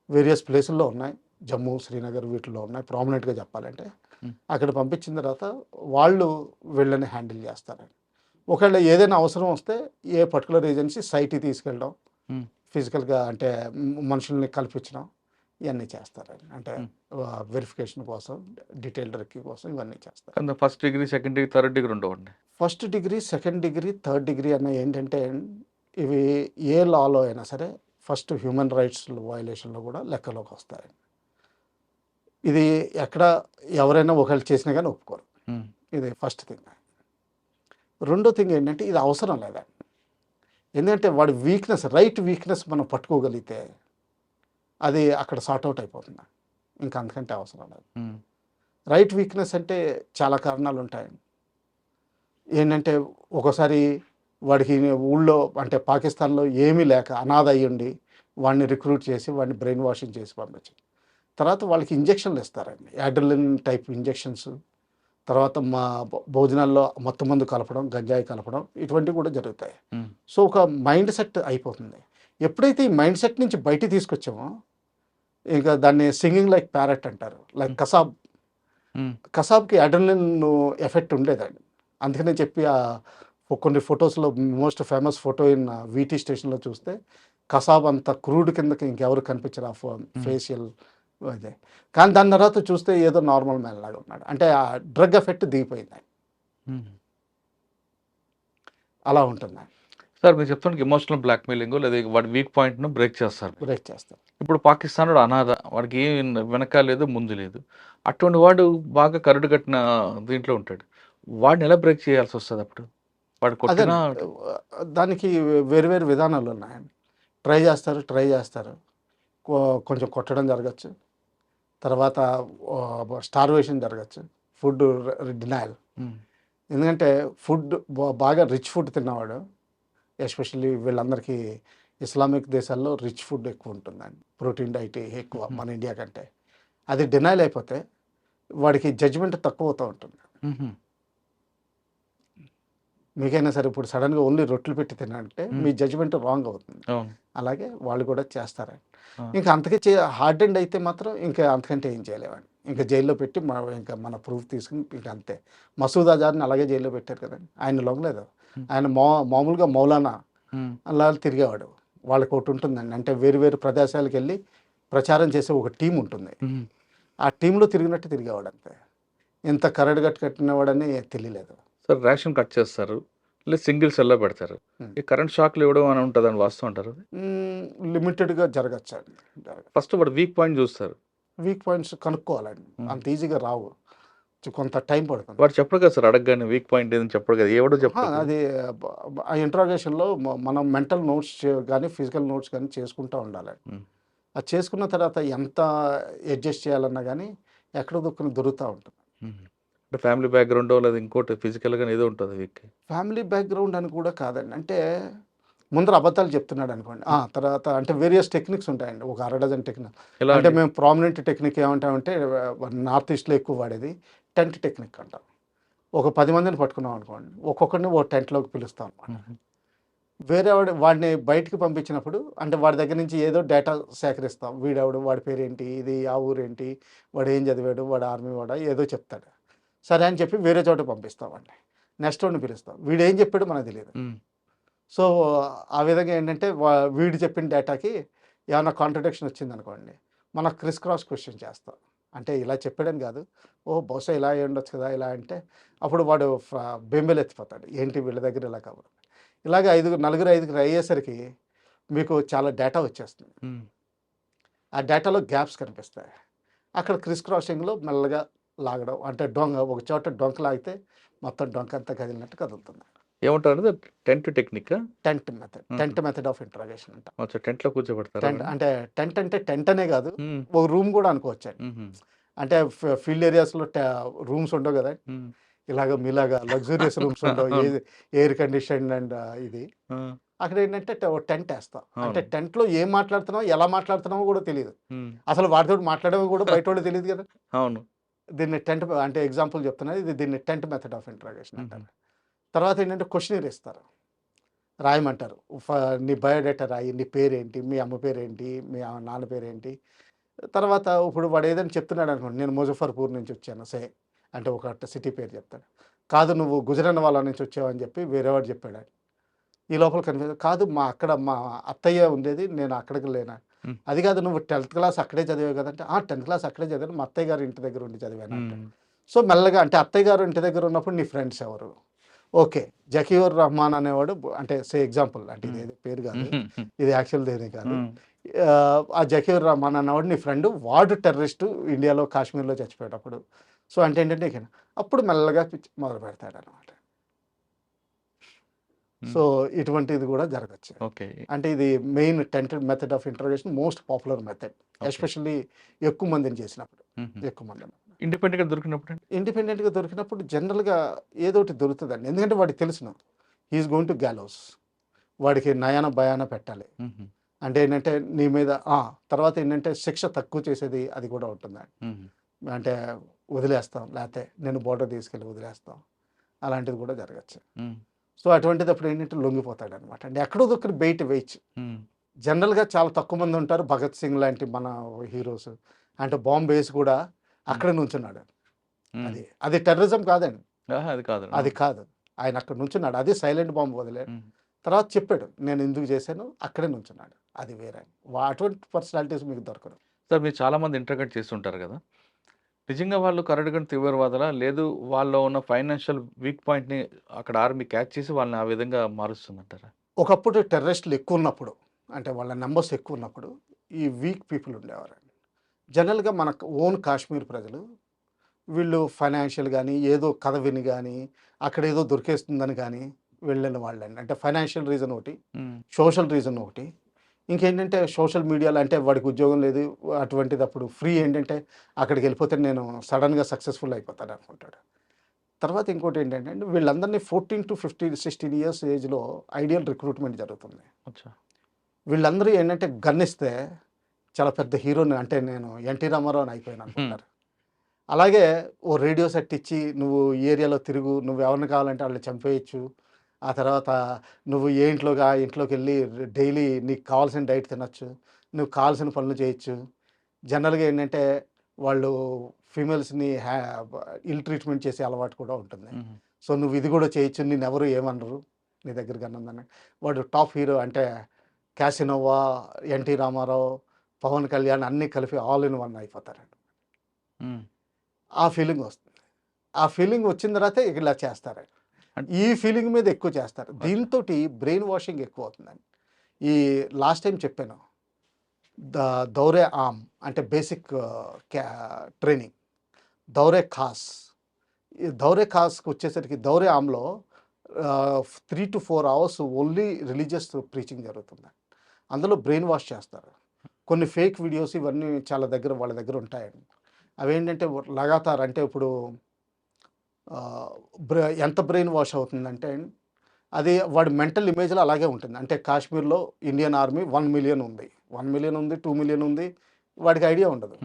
వేరియస్ ప్లేసుల్లో ఉన్నాయి, జమ్మూ, శ్రీనగర్ వీటిలో ఉన్నాయి ప్రామినెంట్గా చెప్పాలంటే. అక్కడ పంపించిన తర్వాత వాళ్ళు వీళ్ళని హ్యాండిల్ చేస్తారండి. ఒకవేళ ఏదైనా అవసరం వస్తే ఏ పర్టికులర్ ఏజెన్సీ సైట్కి తీసుకెళ్ళడం, ఫిజికల్గా అంటే మనుషుల్ని కల్పించడం, ఇవన్నీ చేస్తారండి. అంటే వెరిఫికేషన్ కోసం, డీటెయిల్డ్ రెక్కి కోసం ఇవన్నీ చేస్తారు. 1st degree, 2nd degree, 3rd degree ఉండవండి? 1st degree, 2nd degree, 3rd degree అన్న ఏంటంటే ఇవి ఏ లాలో అయినా సరే ఫస్ట్ హ్యూమన్ రైట్స్ వయలేషన్లో కూడా లెక్కలోకి వస్తాయండి. ఇది ఎక్కడ ఎవరైనా ఒకళ్ళు చేసినా కానీ ఒప్పుకోరు. ఇది ఫస్ట్ థింగ్. రెండో థింగ్ ఏంటంటే ఇది అవసరం లేదండి. ఎందుకంటే వాడి రైట్ వీక్నెస్ మనం పట్టుకోగలిగితే అది అక్కడ సార్ట్అవుట్ అయిపోతుంది. ఇంకా అంతకంటే అవసరం లేదు. రైట్ వీక్నెస్ అంటే చాలా కారణాలు ఉంటాయండి. ఏంటంటే ఒకసారి వాడికి ఊళ్ళో అంటే పాకిస్తాన్లో ఏమీ లేక అనాథ అయ్యుండి వాడిని రిక్రూట్ చేసి వాడిని బ్రెయిన్ వాషింగ్ చేసి పంపించి తర్వాత వాళ్ళకి ఇంజక్షన్లు ఇస్తారండి, యాడ్రిలిన్ టైప్ ఇంజక్షన్స్. తర్వాత మా భోజనాల్లో మొత్తం మందు కలపడం, గంజాయి కలపడం, ఇటువంటివి కూడా జరుగుతాయి. సో ఒక మైండ్ సెట్ అయిపోతుంది. ఎప్పుడైతే ఈ మైండ్ సెట్ నుంచి బయటికి తీసుకొచ్చామో ఇంకా దాన్ని సింగింగ్ లైక్ ప్యారెట్ అంటారు, లైక్ కసాబ్కి అడ్రినలిన్ ఎఫెక్ట్ ఉండేదండి. అందుకనే చెప్పి కొన్ని ఫొటోస్లో most famous photo in VT స్టేషన్లో చూస్తే కసాబ్ అంత క్రూడ్ కిందకి ఇంకెవరు కనిపించరు ఆ ఫేషియల్ అదే. కానీ దాని తర్వాత చూస్తే ఏదో నార్మల్ మ్యాన్ లాగా ఉన్నాడు, అంటే ఆ డ్రగ్ ఎఫెక్ట్ దిగిపోయింది. అలా ఉంటుంది సార్. మీరు చెప్తానికి ఎమోషనల్ బ్లాక్మెయిలింగ్ లేదా వాడి వీక్ పాయింట్ను బ్రేక్ చేస్తారు. ఇప్పుడు పాకిస్తాన్ అనాథ, వాడికి ఏం వెనక లేదు ముందు లేదు, అటువంటి వాడు బాగా కరడు కట్టిన దీంట్లో ఉంటాడు, వాడిని ఎలా బ్రేక్ చేయాల్సి వస్తుంది? అప్పుడు వాడు అదే కొట్టినా దానికి వేరు వేరు విధానాలు ఉన్నాయండి. ట్రై చేస్తారు, కొంచెం కొట్టడం జరగచ్చు, తర్వాత స్టార్వేషన్ జరగచ్చు, ఫుడ్ డినయల్. ఎందుకంటే ఫుడ్ బాగా రిచ్ ఫుడ్ తిన్నవాడు, ఎస్పెషల్లీ వీళ్ళందరికీ ఇస్లామిక్ దేశాల్లో రిచ్ ఫుడ్ ఎక్కువ ఉంటుందండి, ప్రోటీన్ డైట్ ఎక్కువ మన ఇండియా కంటే. అది డినైల్ అయిపోతే వాడికి జడ్జిమెంట్ తక్కువ అవుతూ ఉంటుంది. మీకైనా సరే ఇప్పుడు సడన్గా ఓన్లీ రొట్టెలు పెట్టి తినంటే మీ జడ్జిమెంట్ రాంగ్ అవుతుంది. అలాగే వాళ్ళు కూడా చేస్తారండి. ఇంకా అంతకే హార్డ్ అండ్ అయితే మాత్రం ఇంకా అంతకంటే ఏం చేయలేవండి. ఇంకా జైల్లో పెట్టి ఇంకా మన ప్రూఫ్ తీసుకుని ఇంకా అంతే. మసూద్ అజార్ని అలాగే జైల్లో పెట్టారు కదండి, ఆయన లొంగలేదు. ఆయన మామూలుగా మౌలానా అలా తిరిగేవాడు. వాళ్ళకి ఒకటి ఉంటుందండి, అంటే వేరు వేరు ప్రదేశాలకు వెళ్ళి ప్రచారం చేసే ఒక టీం ఉంటుంది. ఆ టీంలో తిరిగినట్టు తిరిగేవాడు అంతే. ఇంత కరడు కట్టినవాడని తెలియలేదు. సార్ రేషన్ కట్ చేస్తారు, లేదు సింగిల్ సెల్లో పెడతారు. ఈ కరెంట్ షాక్లు ఇవ్వడం అని ఉంటుందని వాస్తవం అంటారు. లిమిటెడ్గా జరగచ్చు అండి. ఫస్ట్ వాడు వీక్ పాయింట్ చూస్తారు. వీక్ పాయింట్స్ కనుక్కోవాలండి, అంత ఈజీగా రావు, కొంత టైం పడుతుంది. వాడు చెప్పడు కదా సార్, అడగగానే వీక్ పాయింట్ ఏదని చెప్పడు కదా, ఎవడో చెప్పడు. అది ఆ ఇంట్రాగేషన్లో మనం మెంటల్ నోట్స్ కానీ ఫిజికల్ నోట్స్ కానీ చేసుకుంటూ ఉండాలి. అది చేసుకున్న తర్వాత ఎంత అడ్జస్ట్ చేయాలన్నా కానీ ఎక్కడ దొరుకుతూ ఉంటుంది. అంటే ఫ్యామిలీ బ్యాక్గ్రౌండ్ లేదా ఇంకోటి ఫిజికల్గా ఏదో ఉంటుంది వీక్. ఫ్యామిలీ బ్యాక్గ్రౌండ్ అని కూడా కాదండి, అంటే ముందర అబద్ధాలు చెప్తున్నాడు అనుకోండి, తర్వాత అంటే వేరియస్ టెక్నిక్స్ ఉంటాయండి, ఒక 6 డజన్ టెక్నిక్. అంటే మేము ప్రామినెంట్ టెక్నిక్ ఏమంటామంటే నార్త్ ఈస్ట్లో ఎక్కువ వాడేది టెంట్ టెక్నిక్ అంటాం. ఒక 10 మందిని పట్టుకున్నాం అనుకోండి, ఒక్కొక్కరిని ఓ టెంట్లోకి పిలుస్తాం అనమాట. వేరే వాడిని బయటికి పంపించినప్పుడు అంటే వాడి దగ్గర నుంచి ఏదో డేటా సేకరిస్తాం. వీడెవడు, వాడి పేరేంటి, ఇది ఆ ఊరేంటి, వాడు ఏం చదివాడు, వాడు ఆర్మీ వాడా, ఏదో చెప్తాడు. సరే అని చెప్పి వేరే చోట పంపిస్తామండి. నెక్స్ట్ వాడిని పిలుస్తాం, వీడు ఏం చెప్పాడు మనకు తెలియదు. సో ఆ విధంగా ఏంటంటే వీడు చెప్పిన డేటాకి ఏమైనా కాంట్రడిక్షన్ వచ్చింది అనుకోండి, మనం క్రాస్ క్వశ్చన్ చేస్తాం. అంటే ఇలా చెప్పాడని కాదు, బహుశా ఇలా అయ్యి ఉండొచ్చు కదా, ఇలా అంటే అప్పుడు వాడు బెంబేలు ఎత్తిపోతాడు, ఏంటి వీళ్ళ దగ్గర ఇలా కావాలి. ఇలాగ నలుగురు ఐదుగురు అయ్యేసరికి మీకు చాలా డేటా వచ్చేస్తుంది. ఆ డేటాలో గ్యాప్స్ కనిపిస్తాయి. అక్కడ క్రాసింగ్లో మెల్లగా లాగడం, అంటే ఒక చోట డొంక లాగితే మొత్తం డొంక అంతా కదిలినట్టు కదులుతుంది. ఏమంటారు, tent technique, tent method of interrogation అంట. టెంట్లో కూర్చోబెడతారు. అంటే టెంట్ అనే కాదు, ఒక రూమ్ కూడా అనుకోవచ్చు. అంటే ఫీల్డ్ ఏరియాస్లో రూమ్స్ ఉండవు కదా, ఇలాగ మీలాగా లగ్జూరియస్ రూమ్స్ ఉండవు, ఎయిర్ కండిషన్ అండ్ ఇది. అక్కడ ఏంటంటే టెంట్ వేస్తాం. అంటే టెంట్లో ఏం మాట్లాడుతున్నావు, ఎలా మాట్లాడుతున్నావో కూడా తెలియదు. అసలు వాటితో మాట్లాడేవి కూడా బయట వాళ్ళు తెలియదు కదా. అవును. దీన్ని టెంట్ అంటే ఎగ్జాంపుల్ చెప్తున్నది, దీన్ని టెంట్ మెథడ్ ఆఫ్ ఇంట్రాగేషన్ అంటారు. తర్వాత ఏంటంటే క్వశ్చనర్ ఇస్తారు, రాయమంటారు. నీ బయోడేటా రాయి, నీ పేరేంటి, మీ అమ్మ పేరేంటి, మీ నాన్న పేరేంటి. తర్వాత ఇప్పుడు వాడు ఏదైనా చెప్తున్నాడు అనుకోండి, నేను ముజఫర్పూర్ నుంచి వచ్చాను అంటే ఒక సిటీ పేరు చెప్తాడు. కాదు నువ్వు గుజరాన్ వాళ్ళ నుంచి వచ్చావని చెప్పి వేరేవాడు చెప్పాడు. ఈ లోపల కనిపిస్తుంది, కాదు మా అత్తయ్య ఉండేది, నేను అక్కడికి లేనా. అది కాదు, నువ్వు 10th క్లాస్ అక్కడే చదివావు కదంటే 10th క్లాస్ అక్కడే చదివాను, మా అత్తయ్య గారు ఇంటి దగ్గర ఉండి చదివాను అంటే. సో మెల్లగా అంటే అత్తయ్య గారు ఇంటి దగ్గర ఉన్నప్పుడు నీ ఫ్రెండ్స్ ఎవరు, ఓకే జకీర్ రహమాన్ అనేవాడు, అంటే ఎగ్జాంపుల్, అంటే ఇది పేరు కాదు, ఇది యాక్చువల్ దేని కాదు. ఆ జకీర్ రహమాన్ అనేవాడు నీ ఫ్రెండ్, వాడు టెర్రరిస్టు ఇండియాలో కాశ్మీర్లో చచ్చిపోయేటప్పుడు. సో అంటే ఏంటంటే అప్పుడు మెల్లగా మొదలు పెడతాడు అనమాట. సో ఇటువంటిది కూడా జరగచ్చు. ఓకే. అంటే ఇది main tent method of interrogation, most popular method, especially ఎక్కువ మందిని చేసినప్పుడు. ఎక్కువ మంది ఇండిపెండెంట్గా దొరికినప్పుడు జనరల్గా ఏదో ఒకటి దొరుకుతుందండి, ఎందుకంటే వాడికి తెలుసును హీఈస్ గోయింగ్ టు గ్యాలోస్, వాడికి నయాన భయాన పెట్టాలి. అంటే ఏంటంటే నీ మీద తర్వాత ఏంటంటే శిక్ష తక్కువ చేసేది అది కూడా ఉంటుందండి. అంటే వదిలేస్తాం, లేకపోతే నేను బోర్డర్ తీసుకెళ్ళి వదిలేస్తాం, అలాంటిది కూడా జరగచ్చు. సో అటువంటిది అప్పుడు ఏంటంటే లొంగిపోతాడు అనమాట. అంటే ఎక్కడో దొక్కడి బయట వేయచ్చు. జనరల్గా చాలా తక్కువ మంది ఉంటారు, భగత్ సింగ్ లాంటి మన హీరోస్, అంటే బాంబ్ వేసి కూడా అక్కడే నుంచున్నాడు. అది టెర్రరిజం కాదండి, అది కాదు, ఆయన అక్కడ నుంచున్నాడు, అది సైలెంట్ బాంబు వదిలేడు. తర్వాత చెప్పాడు నేను ఎందుకు చేశాను, అక్కడే నుంచున్నాడు, అది వేరే. అటువంటి పర్సనాలిటీస్ మీకు దొరకదు. సార్ మీరు చాలామంది ఇంటర్గేట్ చేస్తుంటారు కదా, నిజంగా వాళ్ళు కరడుగా తీవ్రవాదులా, లేదు వాళ్ళలో ఉన్న ఫైనాన్షియల్ వీక్ పాయింట్ని అక్కడ ఆర్మీ క్యాచ్ చేసి వాళ్ళని ఆ విధంగా మారుస్తుందంటారా? ఒకప్పుడు టెర్రరిస్టులు ఎక్కువ ఉన్నప్పుడు, అంటే వాళ్ళ నెంబర్స్ ఎక్కువ ఉన్నప్పుడు ఈ వీక్ పీపుల్ ఉండేవారండి. జనరల్గా మన ఓన్ కాశ్మీర్ ప్రజలు వీళ్ళు ఫైనాన్షియల్ కానీ ఏదో కథ విని కానీ అక్కడ ఏదో దొరికేస్తుందని కానీ వెళ్ళిన వాళ్ళండి. అంటే ఫైనాన్షియల్ రీజన్ ఒకటి, సోషల్ రీజన్ ఒకటి, ఇంకేంటంటే సోషల్ మీడియాలో అంటే వాడికి ఉద్యోగం లేదు, అటువంటిది అప్పుడు ఫ్రీ ఏంటంటే అక్కడికి వెళ్ళిపోతే నేను సడన్గా సక్సెస్ఫుల్ అయిపోతాను అనుకుంటాడు. తర్వాత ఇంకోటి ఏంటంటే వీళ్ళందరినీ 14 to 16 years ఏజ్లో ఐడియల్ రిక్రూట్మెంట్ జరుగుతుంది. వీళ్ళందరూ ఏంటంటే గన్నిస్తే చాలా పెద్ద హీరోని, అంటే నేను ఎన్టీ రామారావు అని అయిపోయాను అనుకుంటారు. అలాగే ఓ రేడియో సెట్ ఇచ్చి నువ్వు ఈ ఏరియాలో తిరుగు, నువ్వు ఎవరిని కావాలంటే వాళ్ళని చంపేయచ్చు, ఆ తర్వాత నువ్వు ఇంట్లోకి వెళ్ళి డైలీ నీకు కావాల్సిన డైట్ తినచ్చు, నువ్వు కావాల్సిన పనులు చేయొచ్చు. జనరల్గా ఏంటంటే వాళ్ళు ఫీమేల్స్ని ఇల్ ట్రీట్మెంట్ చేసే అలవాటు కూడా ఉంటుంది. సో నువ్వు ఇది కూడా చేయొచ్చు, నేను ఎవరు ఏమనరు, నీ దగ్గర గన్ ఉందని. వాడు టాప్ హీరో అంటే క్యాసినోవా, ఎన్టీ రామారావు, పవన్ కళ్యాణ్ అన్నీ కలిపి ఆల్ ఇన్ వన్ అయిపోతారండి. ఉమ్. ఆ ఫీలింగ్ వస్తుంది. ఆ ఫీలింగ్ వచ్చిన తర్వాత ఇలా చేస్తారండి. ఈ ఫీలింగ్ మీద ఎక్కువ చేస్తారు. దీంతో బ్రెయిన్ వాషింగ్ ఎక్కువ అవుతుందండి. ఈ లాస్ట్ టైం చెప్పాను, దౌరే ఆమ్ అంటే బేసిక్ ట్రైనింగ్, దౌరే ఖాస్. ఈ దౌరే ఖాస్కి వచ్చేసరికి దౌరే ఆమ్లో 3 to 4 hours only religious preaching జరుగుతుంది. అందులో బ్రెయిన్ వాష్ చేస్తారు. కొన్ని ఫేక్ వీడియోస్ ఇవన్నీ చాలా దగ్గర వాళ్ళ దగ్గర ఉంటాయండి. అవేంటంటే లగాతార్ అంటే ఇప్పుడు ఎంత బ్రెయిన్ వాష్ అవుతుందంటే అది వాడి మెంటల్ ఇమేజ్లో అలాగే ఉంటుంది. అంటే కాశ్మీర్లో ఇండియన్ ఆర్మీ 1 million ఉంది, 1 million ఉంది, 2 million ఉంది, వాడికి ఐడియా ఉండదు.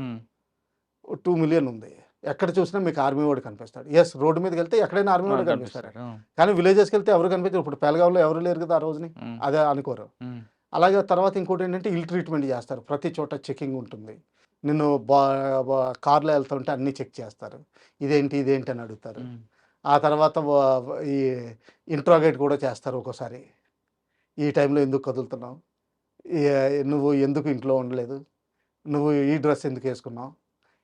2 million ఉంది, ఎక్కడ చూసినా మీకు ఆర్మీ వాడు కనిపిస్తాడు. ఎస్, రోడ్డు మీదకి వెళ్తే ఎక్కడైనా ఆర్మీ వాడు కనిపిస్తాడు. కానీ విలేజెస్కి వెళ్తే ఎవరు కనిపించారు. ఇప్పుడు పెలగాంలో ఎవరు లేరు కదా ఆ రోజుని, అదే అనుకోరు. అలాగే తర్వాత ఇంకోటి ఏంటంటే ఇల్ ట్రీట్మెంట్ చేస్తారు. ప్రతి చోట చెకింగ్ ఉంటుంది. నిన్ను కార్లో వెళ్తుంటే అన్నీ చెక్ చేస్తారు. ఇదేంటి అని అడుగుతారు. ఆ తర్వాత ఈ ఇంట్రాగేట్ కూడా చేస్తారు ఒక్కోసారి. ఈ టైంలో ఎందుకు కదులుతున్నావు, నువ్వు ఎందుకు ఇంట్లో ఉండలేదు, నువ్వు ఈ డ్రెస్ ఎందుకు వేసుకున్నావు,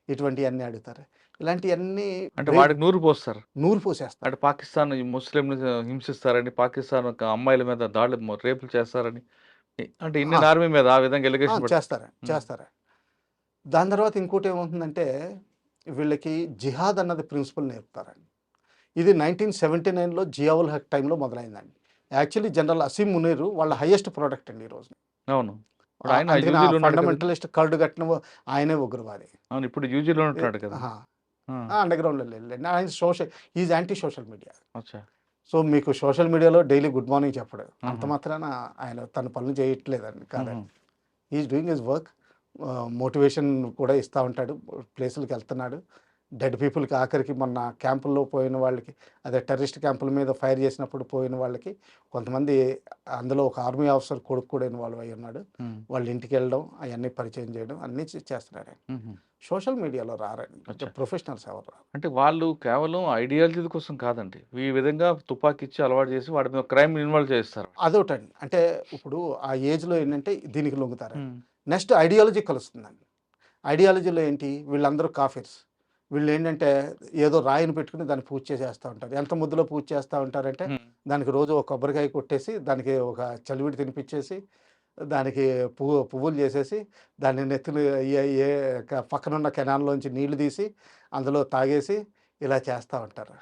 ఇటువంటివన్నీ అడుగుతారు. ఇలాంటివన్నీ అంటే వాడికి నూరు పోసేస్తారు. అంటే పాకిస్తాన్ ముస్లింలు హింసిస్తారని, పాకిస్తాన్ అమ్మాయిల మీద దాడులు రేపులు చేస్తారని, అంటే ఇండియన్ ఆర్మీ మీద ఆ విధంగా ఎలిగేషన్ చేస్తారా. దాని తర్వాత ఇంకోటి ఏమవుతుందంటే వీళ్ళకి జిహాద్ అన్నది ప్రిన్సిపల్ నేర్పుతారండి. ఇది 1979లో జియావుల్ హక్ టైంలో మొదలైందండి. యాక్చువల్లీ జనరల్ అసీం మునీర్ వాళ్ళ హైయెస్ట్ ప్రోడక్ట్ అండి ఈ రోజు. అవును, ఫండమెంటలిస్ట్ కర్డు కట్టిన ఆయనే ఉగ్రవాది. అవును, ఇప్పుడు యూజీలో ఉంటున్నాడు కదా, అండర్గ్రౌండ్లో వెళ్ళండి. ఆయన ఈజ్ యాంటీ సోషల్ మీడియా. అచ్చా. సో మీకు సోషల్ మీడియాలో డైలీ గుడ్ మార్నింగ్ చెప్పడు, అంత మాత్రాన ఆయన తన పనులు చేయట్లేదండి కాదండి. Is doing his work. Motivation కూడా ఇస్తూ ఉంటాడు, ప్లేసులకు వెళ్తున్నాడు. డెడ్ పీపుల్కి ఆఖరికి మొన్న క్యాంపుల్లో పోయిన వాళ్ళకి, అదే టెర్రరిస్ట్ క్యాంపుల మీద ఫైర్ చేసినప్పుడు పోయిన వాళ్ళకి కొంతమంది, అందులో ఒక ఆర్మీ ఆఫీసర్ కొడుకు కూడా ఇన్వాల్వ్ అయ్యి ఉన్నాడు. వాళ్ళ ఇంటికి వెళ్ళడం, అవన్నీ పరిచయం చేయడం అన్నీ చేస్తున్నాడు. సోషల్ మీడియాలో రారండి ప్రొఫెషనల్స్ ఎవరు రారు. అంటే వాళ్ళు కేవలం ఐడియాలజీ కోసం కాదండి, ఈ విధంగా తుపాకీ ఇచ్చి అలవాటు చేసి వాడి మీద క్రైమ్ ఇన్వాల్వ్ చేస్తారు. అదొకటండి. అంటే ఇప్పుడు ఆ ఏజ్లో ఏంటంటే దీనికి లొంగుతారు. Next ideology కలుస్తుందండి. ఐడియాలజీలో ఏంటి, వీళ్ళందరూ కాఫీర్స్. వీళ్ళు ఏంటంటే ఏదో రాయిని పెట్టుకుని దాన్ని పూజ చేసేస్తూ ఉంటారు. ఎంత ముద్దులో పూజ చేస్తూ ఉంటారంటే దానికి రోజు ఒక కొబ్బరికాయ కొట్టేసి, దానికి ఒక చలివిడి తినిపించేసి, దానికి పువ్వులు చేసేసి, దాన్ని నెత్తులు పక్కనున్న కెనాల్లోంచి నీళ్లు తీసి అందులో తాగేసి ఇలా చేస్తూ ఉంటారు.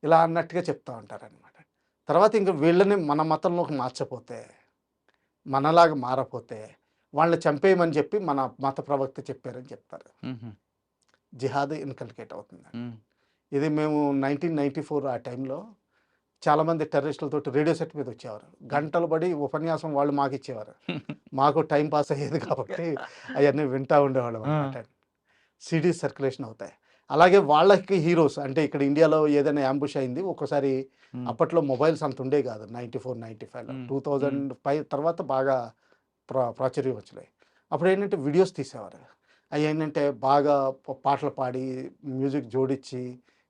ఇలా అన్నట్టుగా చెప్తూ ఉంటారు అనమాట. తర్వాత ఇంకా వీళ్ళని మన మతంలోకి మార్చపోతే, మనలాగా మారపోతే వాళ్ళని చంపేయమని చెప్పి మన మత ప్రవక్త చెప్పారని చెప్తారు. జిహాద్ ఇన్కల్కేట్ అవుతుంది. ఇది మేము 1994 ఆ టైంలో చాలామంది టెర్రరిస్టులతో రేడియో సెట్ మీద వచ్చేవారు. గంటలు పడి ఉపన్యాసం వాళ్ళు మాకు ఇచ్చేవారు. మాకు టైం పాస్ అయ్యేది కాబట్టి అవన్నీ వింటూ ఉండేవాళ్ళం అనమాట. సిడీస్ సర్క్యులేషన్ అవుతాయి. అలాగే వాళ్ళకి హీరోస్ అంటే ఇక్కడ ఇండియాలో ఏదైనా యాంబుష్ అయింది ఒక్కోసారి, అప్పట్లో మొబైల్స్ అంత ఉండే కాదు. 94, 95లో 2005 తర్వాత బాగా ప్రాచుర్యం వచ్చినాయి. అప్పుడు ఏంటంటే వీడియోస్ తీసేవారు. అవి ఏంటంటే బాగా పాటలు పాడి మ్యూజిక్ జోడించి,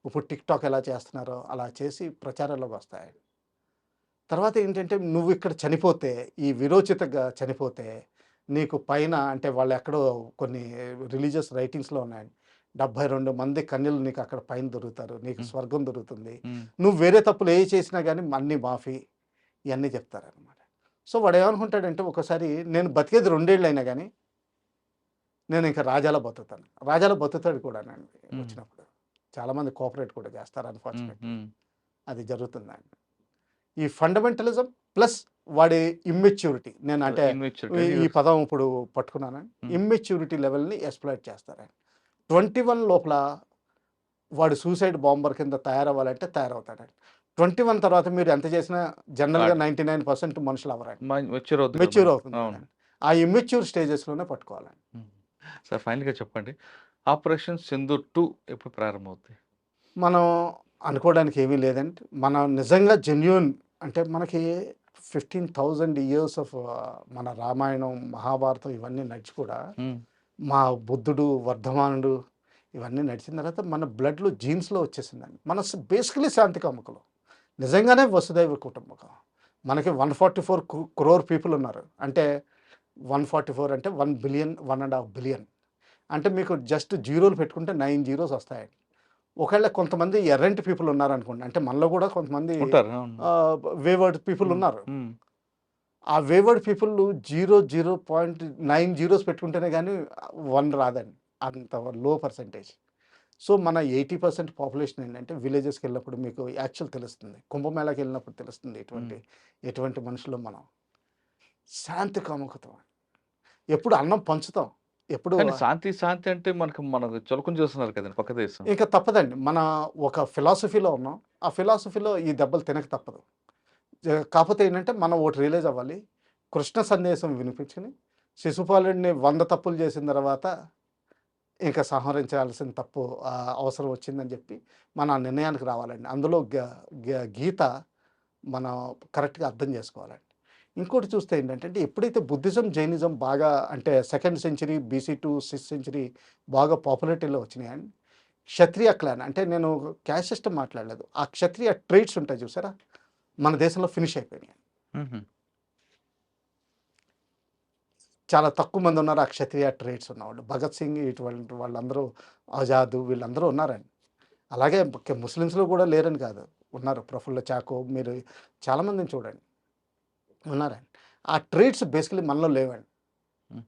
ఇప్పుడు టిక్టాక్ ఎలా చేస్తున్నారో అలా చేసి ప్రచారంలోకి వస్తాయి. తర్వాత ఏంటంటే నువ్వు ఇక్కడ చనిపోతే, ఈ విరోచితంగా చనిపోతే నీకు పైన అంటే వాళ్ళు ఎక్కడో కొన్ని రిలీజియస్ రైటింగ్స్లో ఉన్నాయండి, 72 మంది కన్యలు నీకు అక్కడ పైన దొరుకుతారు, నీకు స్వర్గం దొరుకుతుంది, నువ్వు వేరే తప్పులు ఏ చేసినా కానీ అన్నీ మాఫీ, ఇవన్నీ చెప్తారనమాట. సో వాడు ఏమనుకుంటాడంటే ఒకసారి నేను బతికేది 2 ఏళ్ళు అయినా కానీ నేను ఇంకా రాజాలో బతుకుతాను. రాజాలో బతుకుతాడు కూడా వచ్చినప్పుడు. చాలామంది కోఆపరేట్ కూడా చేస్తారు. అన్ఫార్చునేట్ అది జరుగుతుందండి. ఈ ఫండమెంటలిజం ప్లస్ వాడి ఇమ్మెచ్యూరిటీ, నేను అంటే ఈ పదం ఇప్పుడు పట్టుకున్నాను, ఇమ్మెచ్యూరిటీ లెవెల్ని ఎక్స్ప్లాయిట్ చేస్తారండి. 21 లోపల వాడు సూసైడ్ బాంబర్ కింద తయారవ్వాలంటే తయారవుతాడండి. 21 తర్వాత మీరు ఎంత చేసినా జనరల్గా 99% మనుషులు అవ్వరండి, మెచ్యూర్ అవుతుంది. ఆ ఇమ్మెచ్యూర్ స్టేజెస్లోనే పట్టుకోవాలండి. సార్ ఫైనల్గా చెప్పండి, ఆపరేషన్ సింధూర్ 2 ఎప్పుడు ప్రారంభమవుతాయి? మనం అనుకోవడానికి ఏమీ లేదండి. మనం నిజంగా జెన్యూన్ అంటే మనకి 15,000 years ఆఫ్ మన రామాయణం, మహాభారతం ఇవన్నీ నడిచి కూడా మా బుద్ధుడు, వర్ధమానుడు ఇవన్నీ నడిచిన తర్వాత మన బ్లడ్లో జీన్స్లో వచ్చేసిందండి. మన బేసికలీ శాంతి కాముకులు, నిజంగానే వసుదైవ కుటుంబకం. మనకి 144 క్రోర్ పీపుల్ ఉన్నారు. అంటే 144 అంటే 1 బిలియన్, 1.5 బిలియన్. అంటే మీకు జస్ట్ జీరోలు పెట్టుకుంటే 9 జీరోస్ వస్తాయండి. ఒకవేళ కొంతమంది ఎర్రంటి పీపుల్ ఉన్నారనుకోండి, అంటే మనలో కూడా కొంతమంది ఉంటారు. అవును. వేవర్డ్ పీపుల్ ఉమ్, ఉన్నారు. ఉమ్, ఆ వేవర్డ్ పీపుల్ 0.9 జీరోస్ పెట్టుకుంటేనే కానీ 1 రాదండి. అంత లో పర్సెంటేజ్. సో మన 80% పాపులేషన్ ఏంటంటే విలేజెస్కి వెళ్ళినప్పుడు మీకు యాక్చువల్ తెలుస్తుంది. కుంభమేళాకి వెళ్ళినప్పుడు తెలుస్తుంది ఎటువంటి మనుషులు మనం. శాంతి కాముకతం. ఎప్పుడు అన్నం పంచుతాం. ఎప్పుడు కానీ శాంతి శాంతి అంటే మనకు చులకన చేస్తున్నారు కదండి పక్క దేశం. ఇంకా తప్పదండి. మన ఒక ఫిలాసఫీలో ఉన్నాం. ఆ ఫిలాసఫీలో ఈ దెబ్బలు తినక తప్పదు. కాకపోతే ఏంటంటే మనం ఒకటి రియలైజ్ అవ్వాలి. కృష్ణ సందేశం వినిపించుకొని శిశుపాలుడిని 100 తప్పులు చేసిన తర్వాత ఇంకా సంహరించాల్సిన తప్పు అవసరం వచ్చిందని చెప్పి మన ఆ నిర్ణయానికి రావాలండి. అందులో గీత మనం కరెక్ట్‌గా అర్థం చేసుకోవాలండి. ఇంకోటి చూస్తే ఏంటంటే ఎప్పుడైతే బుద్ధిజం, జైనిజం బాగా అంటే 2nd century BC to 6th century బాగా పాపులారిటీలో వచ్చినాయండి. క్షత్రియ క్లాన్ అంటే నేను క్యాస్ట్ సిస్టమ్ మాట్లాడలేదు. ఆ క్షత్రియ ట్రేడ్స్ ఉంటాయి చూసారా? మన దేశంలో ఫినిష్ అయిపోయినాయి. మ్మ్. చాలా తక్కువ మంది ఉన్నారు ఆ క్షత్రియ ట్రేడ్స్ ఉన్నవాళ్ళు. భగత్ సింగ్ ఇటువంటి వాళ్ళందరూ, ఆజాద్ వీళ్ళందరూ ఉన్నారండి. అలాగే ముస్లిమ్స్‌లో కూడా లేరని కాదు. ఉన్నారు. ప్రఫుల్ల చాకో మీరు చాలామందిని చూడండి. ఉన్నారండి. ఆ ట్రేడ్స్ బేసికల్లీ మనలో లేవండి. హ్మ్.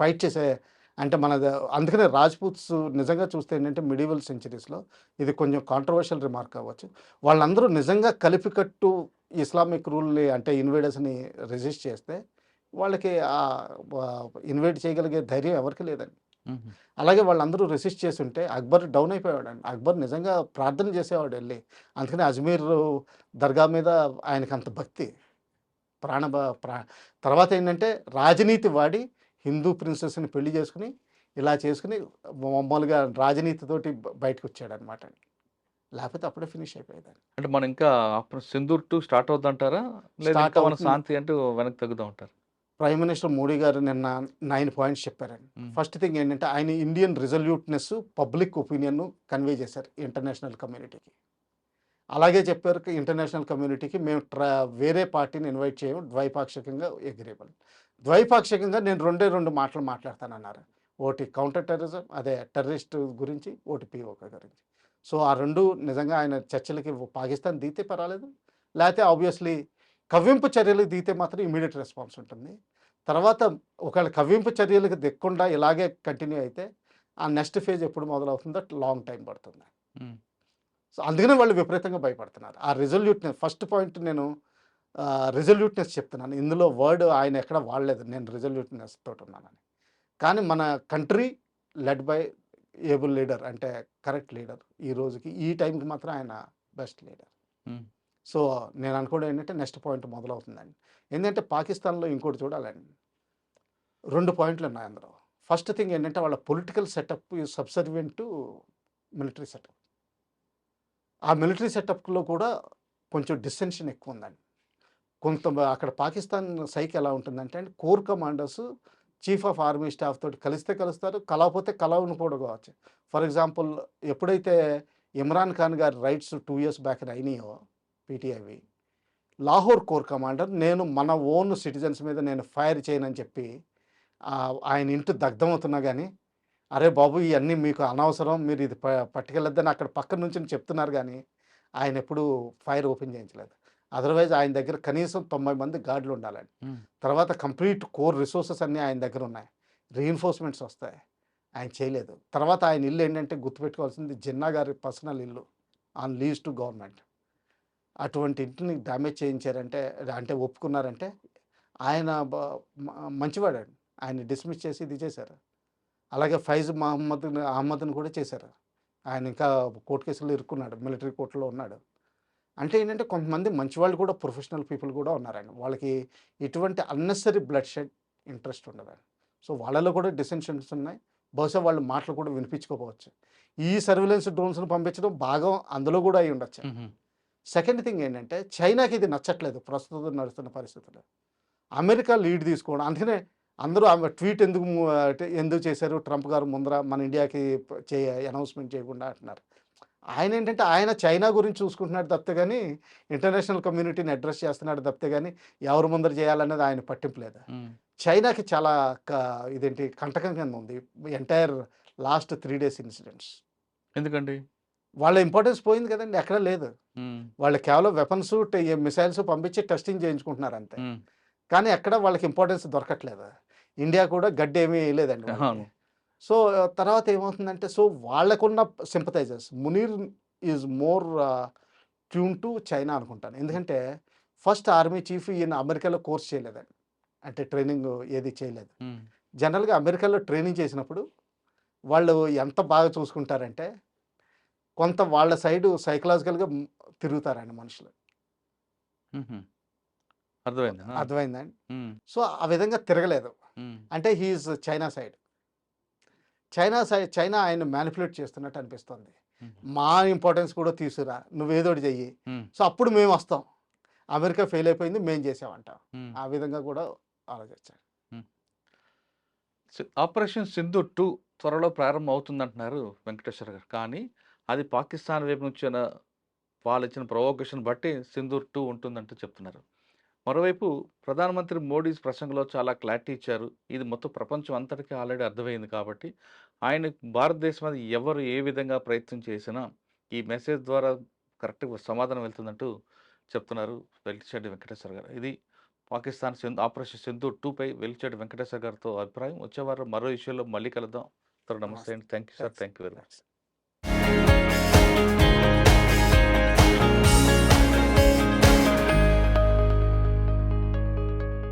ఫైట్ చేసే అంటే అందుకనే రాజ్‌పూత్స్ నిజంగా చూస్తే ఏంటంటే మిడివల్ సెంచరీస్‌లో ఇది కొంచెం కాంట్రోవర్షియల్ రిమార్క్ అవ్వచ్చు. వాళ్ళందరూ నిజంగా కలిపికట్టు ఇస్లామిక్ రూల్‌ని అంటే ఇన్వేడర్స్‌ని రెసిస్ట్ చేస్తే వాళ్ళకి ఇన్వైట్ చేయగలిగే ధైర్యం ఎవరికీ లేదండి. మ్మ్. అలాగే వాళ్ళందరూ రెసిస్ట్ చేసుంటే అక్బర్ డౌన్ అయిపోయాడండి. అక్బర్ నిజంగా ప్రార్థన చేసేవాడు ఎళ్ళి. అందుకని అజ్మీర్ దర్గా మీద ఆయనకంత భక్తి. ప్రాణ బ ప్రా తర్వాత ఏంటంటే రాజనీతి వాడి హిందూ ప్రిన్సెస్‌ని పెళ్లి చేసుకొని, ఇలా చేసుకొని మామూలుగా రాజనీతితోటి బయటకొచ్చాడనమాట. లేకపోతే అప్పుడే ఫినిష్ అయిపోయేదండి. అంటే మనం ఇంకా ఆఫ్టర్ సింధూర్ 2 స్టార్ట్ అవుద్దంటారా? లేదా స్టార్ట్ ఇంకా మన అవుతుంది. శాంతి అంటూ వెనక్కి తగ్గుదాం అంటారు? ప్రైమ్ మినిస్టర్ మోడీ గారు నిన్న 9 పాయింట్స్ చెప్పారండి. ఫస్ట్ థింగ్ ఏంటంటే ఆయన ఇండియన్ రిజల్యూట్‌నెస్, పబ్లిక్ ఒపీనియన్‌ను కన్వే చేశారు ఇంటర్నేషనల్ కమ్యూనిటీకి. అలాగే చెప్పారు ఇంటర్నేషనల్ కమ్యూనిటీకి మేము వేరే పార్టీని ఇన్వైట్ చేయము. ద్వైపాక్షికంగా అగ్రీబుల్. ద్వైపాక్షికంగా నేను 2 మాటలు మాట్లాడతానన్నారు. ఒకటి కౌంటర్ టెర్రరిజం అదే టెర్రరిస్ట్ గురించి, ఒకటి పీఓకే గురించి. సో ఆ 2 నిజంగా ఆయన చర్చలకి పాకిస్తాన్ దిగితే పర్వాలేదు. లేకపోతే ఆబ్వియస్లీ కవ్వింపు చర్యలకు దిగితే మాత్రం ఇమ్మీడియేట్ రెస్పాన్స్ ఉంటుంది. తర్వాత ఒకవేళ కవ్వింపు చర్యలకు దిక్కకుండా ఇలాగే కంటిన్యూ అయితే ఆ నెక్స్ట్ ఫేజ్ ఎప్పుడు మొదలవుతుందో లాంగ్ టైం పడుతుంది. మ్మ్. సో అందుకనే వాళ్ళు విపరీతంగా భయపడుతున్నారు. ఆ రిజల్యూట్‌నెస్ ఫస్ట్ పాయింట్ నేను రిజల్యూట్‌నెస్ చెప్తున్నాను. ఇందులో వర్డ్ ఆయన ఎక్కడ వాడలేదు. నేను రిజల్యూట్‌నెస్ తోటున్నానని. కానీ మన country led by able leader అంటే కరెక్ట్ లీడర్. ఈ రోజుకి ఈ టైంకి మాత్రం ఆయన బెస్ట్ లీడర్. మ్మ్. సో నేను అనుకోవడం ఏంటంటే నెక్స్ట్ పాయింట్ మొదలవుతుందండి. ఏంటంటే పాకిస్తాన్‌లో ఇంకోటి చూడాలండి. 2 పాయింట్లు ఉన్నాయి అందులో. ఫస్ట్ థింగ్ ఏంటంటే వాళ్ళ political setup is subservient to military setup. ఆ మిలిటరీ సెటప్‌లో కూడా కొంచెం డిస్సెన్షన్ ఎక్కువ ఉందండి. అక్కడ పాకిస్తాన్ సైక్ ఎలా ఉంటుందంటే అండి, core commanders chief of army staff తోటి కలిస్తే కలుస్తారు, కలవకపోతే కలవకపోవచ్చు. ఫర్ ఎగ్జాంపుల్ ఎప్పుడైతే ఇమ్రాన్ ఖాన్ గారి రైట్స్ 2 ఇయర్స్ బ్యాక్ అయినాయో పీటీఐవి, లాహోర్ కోర్ కమాండర్ నేను మన ఓన్ సిటిజన్స్ మీద నేను ఫైర్ చేయనని చెప్పి ఆయన ఇంటి దగ్ధమవుతున్నా కానీ, అరే బాబు ఇవన్నీ మీకు అనవసరం, మీరు ఇది పట్టుకెళ్ళొద్దని అక్కడ పక్కన నుంచి చెప్తున్నారు కానీ ఆయన ఎప్పుడు ఫైర్ ఓపెన్ చేయించలేదు. అదర్వైజ్ ఆయన దగ్గర కనీసం 90 మంది గార్డులు ఉండాలండి. మ్మ్. తర్వాత కంప్లీట్ కోర్ రిసోర్సెస్ అన్నీ ఆయన దగ్గర ఉన్నాయి. రీఎన్ఫోర్స్మెంట్స్ వస్తాయి. ఆయన చేయలేదు. తర్వాత ఆయన ఇల్లు ఏంటంటే గుర్తుపెట్టుకోవాల్సింది జిన్నా గారి పర్సనల్ ఇల్లు ఆన్ లీజ్ టు గవర్నమెంట్. అటువంటి ఇంటిని డ్యామేజ్ చేయించారంటే అంటే ఒప్పుకున్నారంటే ఆయన మంచివాడండి. ఆయన్ని డిస్మిస్ చేసి ఇది చేశారు. అలాగే ఫైజ్ అహ్మద్ని కూడా చేశారు. ఆయన ఇంకా కోర్టు కేసులో ఇరుక్కున్నాడు. మిలిటరీ కోర్టులో ఉన్నాడు. అంటే ఏంటంటే కొంతమంది మంచివాళ్ళు కూడా ప్రొఫెషనల్ పీపుల్ కూడా ఉన్నారండి. వాళ్ళకి ఎటువంటి అన్నెసరీ బ్లడ్ షెడ్ ఇంట్రెస్ట్ ఉండదండి. సో వాళ్ళలో కూడా డిసెన్షన్స్ ఉన్నాయి. బహుశా వాళ్ళ మాటలు కూడా వినిపించుకోకపోవచ్చు. ఈ సర్వేలెన్స్ డ్రోన్స్‌ని పంపించడం భాగం అందులో కూడా అయి ఉండొచ్చు. మ్మ్. సెకండ్ థింగ్ ఏంటంటే చైనాకి ఇది నచ్చట్లేదు ప్రస్తుతం నడుస్తున్న పరిస్థితుల్లో. అమెరికా లీడ్ తీసుకోవడం. అందుకనే అందరూ ఆమె ట్వీట్ ఎందుకు చేశారు ట్రంప్ గారు ముందర మన ఇండియాకి అనౌన్స్మెంట్ చేయకుండా అంటున్నారు. ఆయన ఏంటంటే ఆయన చైనా గురించి చూసుకుంటున్నాడు తప్పితే కానీ ఇంటర్నేషనల్ కమ్యూనిటీని అడ్రస్ చేస్తున్నాడు తప్పితే కానీ ఎవరి ముందర చేయాలనేది ఆయన పట్టింపు లేదు. చైనాకి చాలా ఇదేంటి కంటకం కింద ఉంది ఎంటైర్ లాస్ట్ 3 days ఇన్సిడెంట్స్. ఎందుకండి? వాళ్ళ ఇంపార్టెన్స్ పోయింది కదండి, ఎక్కడ లేదు. వాళ్ళు కేవలం వెపన్స్ మిసైల్స్ పంపించి టెస్టింగ్ చేయించుకుంటున్నారు అంతే, కానీ ఎక్కడ వాళ్ళకి ఇంపార్టెన్స్ దొరకట్లేదు. ఇండియా కూడా గడ్డి ఏమీ వేయలేదండి వాళ్ళకి. సో తర్వాత ఏమవుతుందంటే, సో వాళ్ళకున్న sympathisers Munir is more tune to China అనుకుంటాను. ఎందుకంటే ఫస్ట్ ఆర్మీ చీఫ్ ఈయన అమెరికాలో కోర్స్ చేయలేదండి, అంటే ట్రైనింగ్ ఏది చేయలేదు. జనరల్గా అమెరికాలో ట్రైనింగ్ చేసినప్పుడు వాళ్ళు ఎంత బాగా చూసుకుంటారంటే కొంత వాళ్ళ సైడు సైకలాజికల్గా తిరుగుతారండి మనుషులు. అర్థమైందండి. సో ఆ విధంగా తిరగలేదు, అంటే హీఈస్ చైనా సైడ్. చైనా ఆయన మ్యానిపులేట్ చేస్తున్నట్టు అనిపిస్తుంది. మా ఇంపార్టెన్స్ కూడా తీసుకురా, నువ్వేదోటి చెయ్యి, సో అప్పుడు మేము వస్తాం, అమెరికా ఫెయిల్ అయిపోయింది మేము చేసామంట, ఆ విధంగా కూడా ఆలోచించారు. ఆపరేషన్ సింధూర్ 2 త్వరలో ప్రారంభం అవుతుందంటున్నారు వెంకటేశ్వర గారు. కానీ అది పాకిస్తాన్ వైపు నుంచి వాళ్ళు ఇచ్చిన ప్రొవోకేషన్ బట్టి సింధూర్ 2 ఉంటుందంటూ చెప్తున్నారు. మరోవైపు ప్రధానమంత్రి మోడీ ప్రసంగంలో చాలా క్లారిటీ ఇచ్చారు. ఇది మొత్తం ప్రపంచం అంతటికీ ఆల్రెడీ అర్థమైంది కాబట్టి ఆయన భారతదేశం మీద ఎవరు ఏ విధంగా ప్రయత్నం చేసినా ఈ మెసేజ్ ద్వారా కరెక్ట్గా సమాధానం వెళ్తుందంటూ చెప్తున్నారు వెలిచెడ్డి వెంకటేశ్వర గారు. ఇది పాకిస్తాన్ ఆపరేషన్ సింధూర్ 2పై వెలిచెడ్డి వెంకటేశ్వర గారితో అభిప్రాయం. వచ్చేవారం మరో ఇష్యూలో మళ్ళీ కలుద్దాం. నమస్తే అండి. Thank you sir. Thank you very much.